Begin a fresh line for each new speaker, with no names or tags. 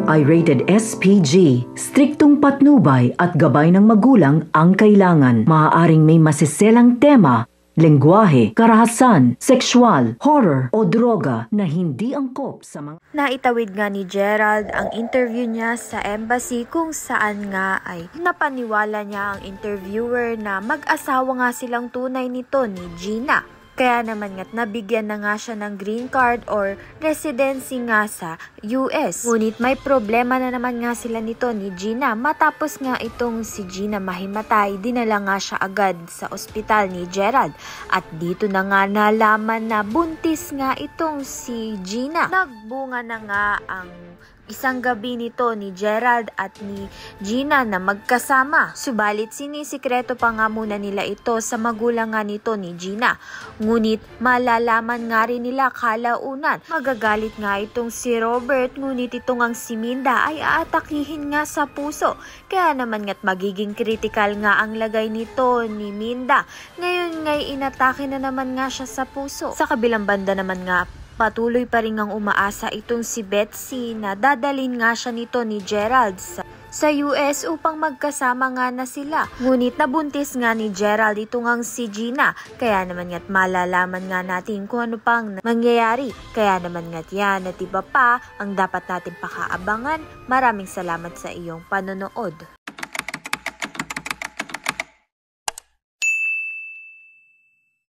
ay rated SPG. Striktong patnubay at gabay ng magulang ang kailangan. Maaaring may masiselang tema, lengguwahe, karahasan, sexual, horror o droga na hindi angkop sa mga...
Naitawid nga ni Gerald ang interview niya sa embassy kung saan nga ay napaniwala niya ang interviewer na mag-asawa nga silang tunay nito ni Gina. Kaya naman nga't nabigyan na nga siya ng green card or residency nga sa US. Ngunit may problema na naman nga sila nito ni Gina. Matapos nga itong si Gina mahimatay, dinala nga siya agad sa ospital ni Gerald. At dito na nga nalaman na buntis nga itong si Gina. Nagbunga na nga ang isang gabi nito ni Gerald at ni Gina na magkasama. Subalit sinisikreto pa nga muna nila ito sa magulang nga nito ni Gina. Ngunit malalaman nga rin nila kalaunan. Magagalit nga itong si Robert, ngunit itong ang si Minda ay aatakihin nga sa puso. Kaya naman nga't magiging critical nga ang lagay nito ni Minda. Ngayon nga'y inatake na naman nga siya sa puso. Sa kabilang banda naman nga, patuloy pa rin ang umaasa itong si Betsy na dadalhin nga siya nito ni Gerald sa US upang magkasama nga na sila. Ngunit nabuntis nga ni Gerald itong ang si Gina. Kaya naman nga't malalaman nga natin kung ano pang mangyayari. Kaya naman nga't yan at iba pa ang dapat natin pakaabangan. Maraming salamat sa iyong panonood.